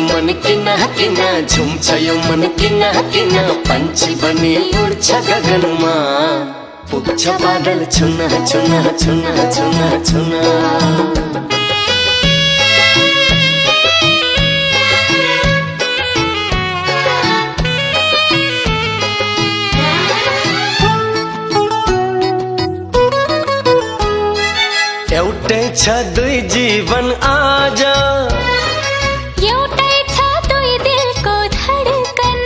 मन किना किना झुम्छ यो मन किना किना पंछी बनी उड्छ गगनमा पुग्छ बादल छुना छुना छुना छुना छुना एउटै छ दुई जीवन आज एउटै छ दुई दिलको धडकन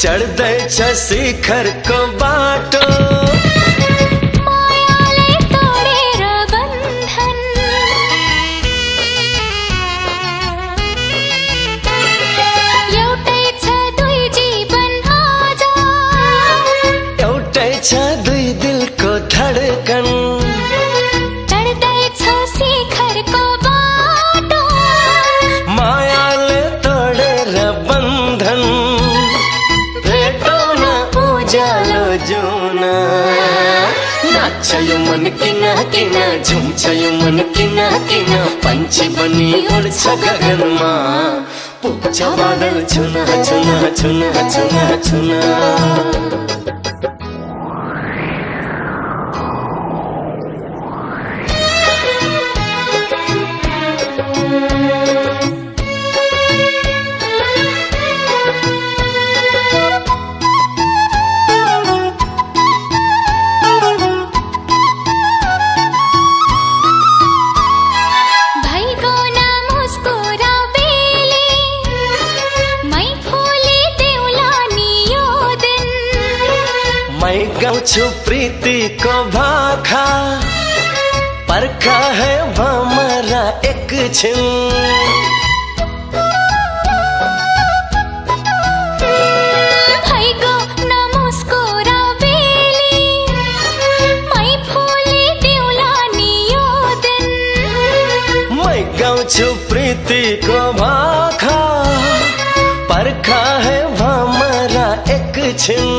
चढ्दै छ शिखरको बाटो मायाले तोडेर बन्धन एउटै छ दुई जीवन आज एउटै छ दुई दिलको धडकन नाच्छ यो मन किना किना झुम्छ यो मन किना किना पंछी बनी उड्छ गगनमा पुग्छ बादल छुना छुना छुना छुना छुना गाउँछु प्रीतिको भाखा पर्खा है भमरा एकछिन भइगो नमुस्कुरा बेली मै फुली देउला नि यो दिन मै गाउँछु प्रीतिको भाखा पर्खा है भमरा एकछिन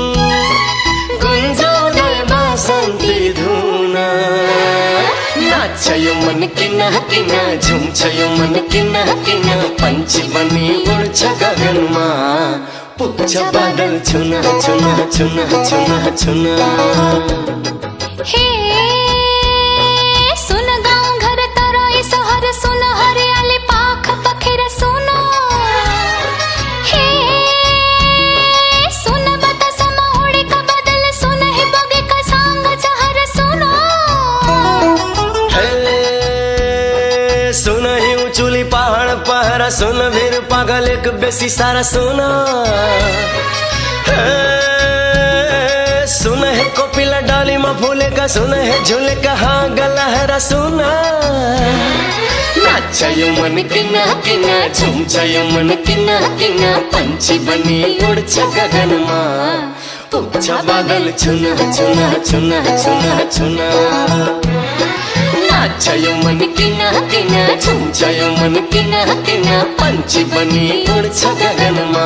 नाच्छ यो मन किना किना झुम्छ यो मन किना किना पंछी बनी उड्छ गगनमा पुग्छ बादल छुना छुना छुना छुना छुना हे सुन गाउँ घर तराई सहर सुन हरियाली पाख पखेर सुन हे सुन बतासमा उडेका बादल सुन हे बगेका साङ्ग चहर सुन सुन हिउँ चुली पहाड पहरा सुन भिर पागल एक बेसी सारा सुन सुन है कोपिला डालीमा फुलेका सुन है झुलेका हाँग लहरा सुन नाच्छ यो मन किना किना झुम्छ यो मन किना किना पंछी बनी उड्छ गगनमा पुग्छ बादल छुना छुना छुना छुना छुना नाच्छ यो मन किना किना झुम्छ यो मन किना किना पंछी बनी उड्छ गगनमा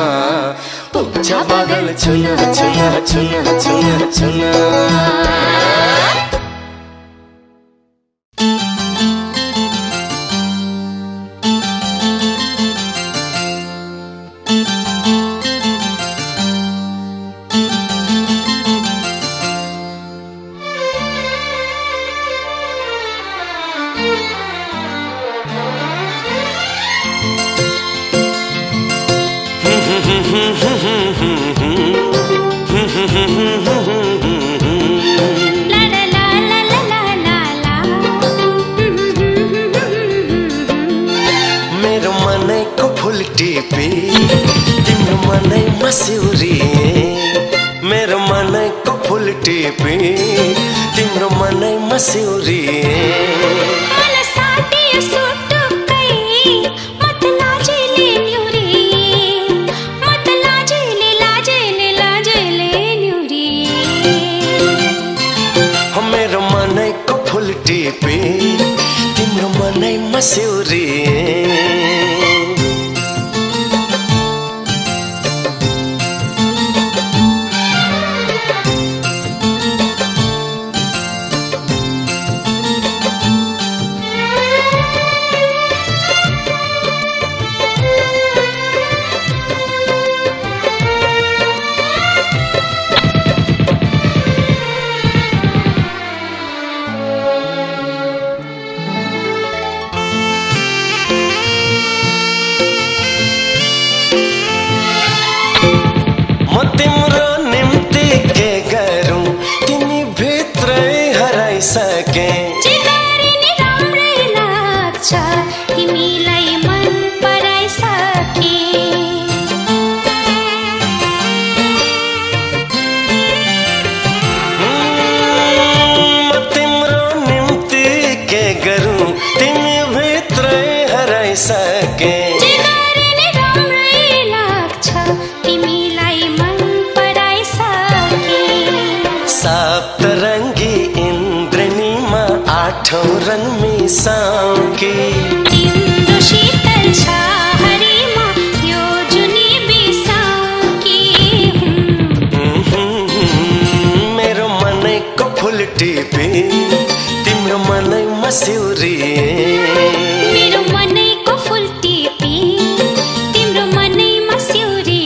पुग्छ बादल छुना छुना छुना छुना छुना मेरो मनैको फुल टिपी तिम्रो मनैमा सिउरिए मेरो मनैको फुल टिपी तिम्रो मनैमा सिउरिए तिम्रो मनैमा सिउरिए सके जिगरी नि राम्रै लाग्छ तिमीलाई मन पराइसके म तिम्रो निम्ति के गरौँ तिमी भित्रै हराइसके जिगरी नि राम्रै लाग्छ तिमीलाई मन पराइसके सप्तरङ्गी इन्द्रणीमा आठौँ रङ मिसाउँकी तिम्रो शीतल छाहरीमा यो जुनी बिसाउँकी मेरो मनैको फुल टिपी तिम्रो मनैमा सिउरिए मेरो मनैको फुल टिपी तिम्रो मनैमा सिउरिए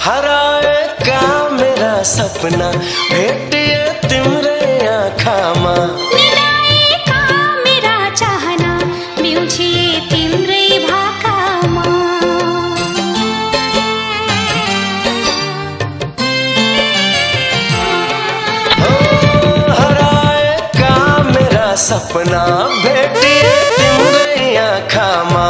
हराएका मेरा सपना भेटिए तिम्रै आँखामा निदाएका मेरा चाहना बिउझिए तिम्रै भाकामा हो हराएका मेरा सपना भेटिए तिम्रै आँखामा